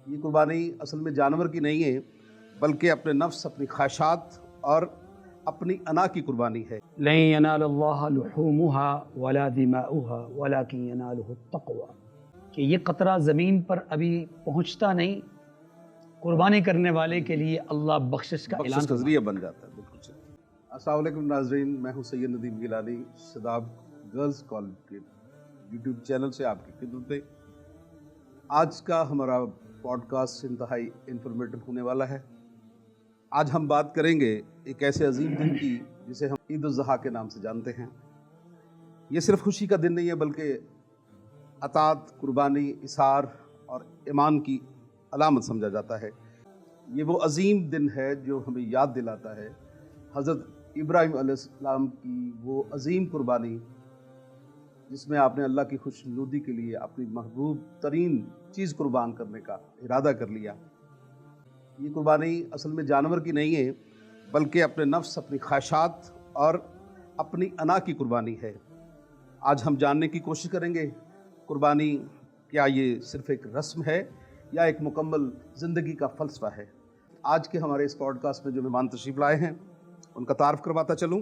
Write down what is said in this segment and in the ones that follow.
یہ قربانی اصل میں جانور کی نہیں ہے بلکہ اپنے نفس، اپنی خواہشات اور اپنی انا کی قربانی ہے۔ لن ینال اللہ لحومها ولا دماؤها ولکن ینالہ التقوی، کہ یہ قطرہ زمین پر ابھی پہنچتا نہیں، قربانی کرنے والے کے لیے اللہ بخشش کا اعلان کا ذریعہ بن جاتا ہے۔ بالکل صحیح۔ السلام علیکم ناظرین، میں ہوں سید ندیم گیلانی، شداب گرلز کالج کے یوٹیوب چینل سے آپ کی خدمت میں۔ آج کا ہمارا پوڈ کاسٹ انتہائی انفارمیٹو ہونے والا ہے۔ آج ہم بات کریں گے ایک ایسے عظیم دن کی جسے ہم عید الاضحیٰ کے نام سے جانتے ہیں۔ یہ صرف خوشی کا دن نہیں ہے بلکہ اطاعت، قربانی، اثار اور ایمان کی علامت سمجھا جاتا ہے۔ یہ وہ عظیم دن ہے جو ہمیں یاد دلاتا ہے حضرت ابراہیم علیہ السلام کی وہ عظیم قربانی جس میں آپ نے اللہ کی خوشنودی کے لیے اپنی محبوب ترین چیز قربان کرنے کا ارادہ کر لیا۔ یہ قربانی اصل میں جانور کی نہیں ہے بلکہ اپنے نفس، اپنی خواہشات اور اپنی انا کی قربانی ہے۔ آج ہم جاننے کی کوشش کریں گے قربانی کیا یہ صرف ایک رسم ہے یا ایک مکمل زندگی کا فلسفہ ہے۔ آج کے ہمارے اس پوڈ کاسٹ میں جو مہمان تشریف لائے ہیں ان کا تعارف کرواتا چلوں۔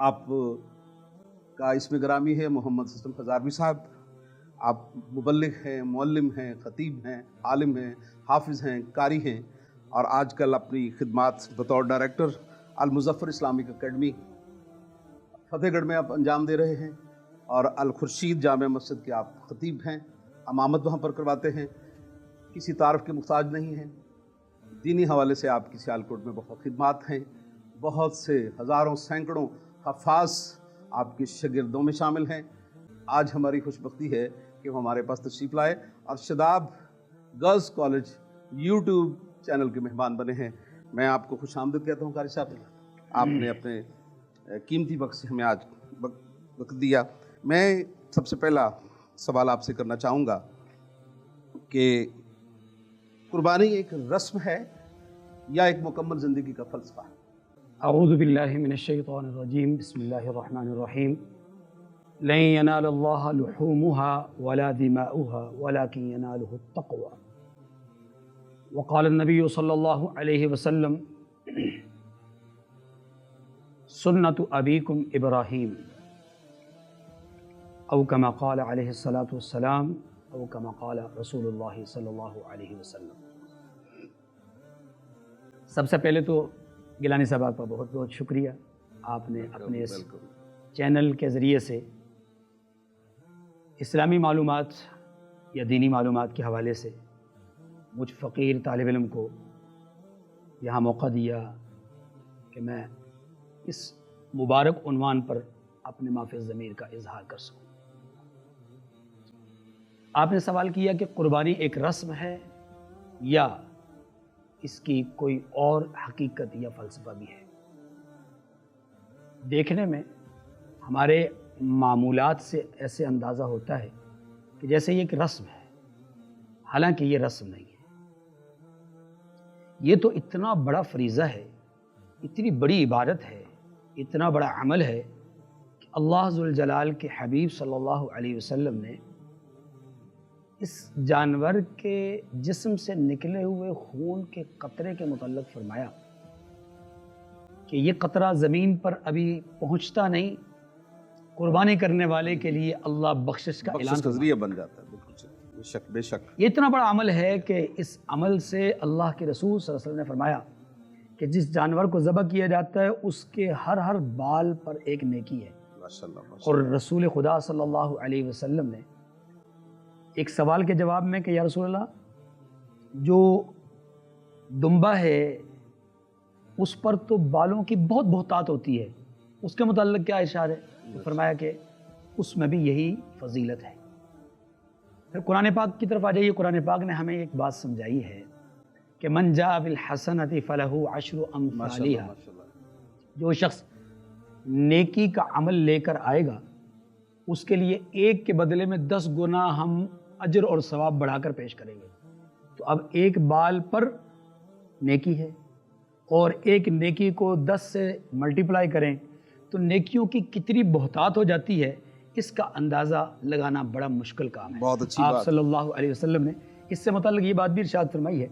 آپ کا اسم گرامی ہے محمد حسن ہزاروی صاحب۔ آپ مبلغ ہیں، معلم ہیں، خطیب ہیں، عالم ہیں، حافظ ہیں، قاری ہیں اور آج کل اپنی خدمات بطور ڈائریکٹر المظفر اسلامک اکیڈمی فتح گڑھ میں آپ انجام دے رہے ہیں اور الخورشید جامع مسجد کے آپ خطیب ہیں، امامت وہاں پر کرواتے ہیں۔ کسی تعارف کے محتاج نہیں ہیں۔ دینی حوالے سے آپ کی سیالکوٹ میں بہت خدمات ہیں۔ بہت سے ہزاروں سینکڑوں حفاظ آپ کے شاگردوں میں شامل ہیں۔ آج ہماری خوش بختی ہے کہ وہ ہمارے پاس تشریف لائے اور Shadab girls college YouTube channel کے مہمان بنے ہیں۔ میں آپ کو خوش آمدید کہتا ہوں قاری صاحب، آپ نے اپنے قیمتی وقت سے ہمیں آج وقت دیا۔ میں سب سے پہلا سوال آپ سے کرنا چاہوں گا کہ قربانی ایک رسم ہے یا ایک مکمل زندگی کا فلسفہ ہے؟ اعوذ باللہ من الشیطان الرجیم، بسم اللہ الرحمن الرحیم۔ لن ینال اللہ لحومها ولا دماؤها ولکن ینالہ التقوی، وقال النبی صلی اللہ علیہ وسلم سنت ابیکم ابراہیم، او کما قال علیہ الصلاۃ والسلام، او کما قال رسول اللہ صلی اللہ علیہ وسلم۔ سب سے پہلے تو گیلانی صاحب آپ کا بہت بہت شکریہ، آپ نے اپنے اس چینل کے ذریعے سے اسلامی معلومات یا دینی معلومات کے حوالے سے مجھ فقیر طالب علم کو یہاں موقع دیا کہ میں اس مبارک عنوان پر اپنے مافِ ضمیر کا اظہار کر سکوں۔ آپ نے سوال کیا کہ قربانی ایک رسم ہے یا اس کی کوئی اور حقیقت یا فلسفہ بھی ہے۔ دیکھنے میں ہمارے معمولات سے ایسے اندازہ ہوتا ہے کہ جیسے یہ ایک رسم ہے، حالانکہ یہ رسم نہیں ہے۔ یہ تو اتنا بڑا فریضہ ہے، اتنی بڑی عبادت ہے، اتنا بڑا عمل ہے کہ اللہ ذوالجلال کے حبیب صلی اللہ علیہ وسلم نے اس جانور کے جسم سے نکلے ہوئے خون کے قطرے کے متعلق فرمایا کہ یہ قطرہ زمین پر ابھی پہنچتا نہیں، قربانی کرنے والے کے لیے اللہ بخشش کا اعلان کا ذریعہ بن جاتا ہے۔ بالکل بے شک بے شک۔ یہ اتنا بڑا عمل ہے کہ اس عمل سے اللہ کے رسول صلی اللہ علیہ وسلم نے فرمایا کہ جس جانور کو ذبح کیا جاتا ہے اس کے ہر بال پر ایک نیکی ہے۔ اور رسول خدا صلی اللہ علیہ وسلم نے ایک سوال کے جواب میں کہ یا رسول اللہ، جو دمبا ہے اس پر تو بالوں کی بہت بہتات ہوتی ہے، اس کے متعلق کیا ارشاد ہے؟ تو فرمایا کہ اس میں بھی یہی فضیلت ہے۔ پھر قرآن پاک کی طرف آ جائیے، قرآن پاک نے ہمیں ایک بات سمجھائی ہے کہ من جاء بالحسنۃ فلہ عشر امثالھا، جو شخص نیکی کا عمل لے کر آئے گا اس کے لیے ایک کے بدلے میں 10 گنا ہم اجر اور ثواب بڑھا کر پیش کریں گے۔ تو اب ایک بال پر نیکی ہے اور ایک نیکی کو 10 سے ملٹیپلائی کریں تو نیکیوں کی کتنی بہتات ہو جاتی ہے، اس کا اندازہ لگانا بڑا مشکل کام ہے۔ بہت اچھی آپ بات۔ صلی اللہ علیہ وسلم نے اس سے متعلق یہ بات بھی ارشاد فرمائی ہے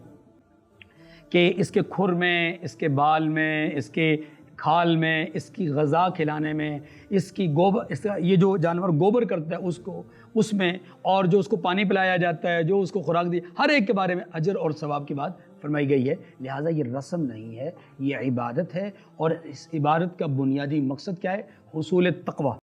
کہ اس کے کھر میں، اس کے بال میں، اس کے کھال میں، اس کی غذا کھلانے میں، اس کی گوبر، یہ جو جانور گوبر کرتا ہے اس میں، اور جو اس کو پانی پلایا جاتا ہے، جو اس کو خوراک دی، ہر ایک کے بارے میں اجر اور ثواب کی بات فرمائی گئی ہے۔ لہٰذا یہ رسم نہیں ہے، یہ عبادت ہے، اور اس عبادت کا بنیادی مقصد کیا ہے؟ حصول تقویٰ،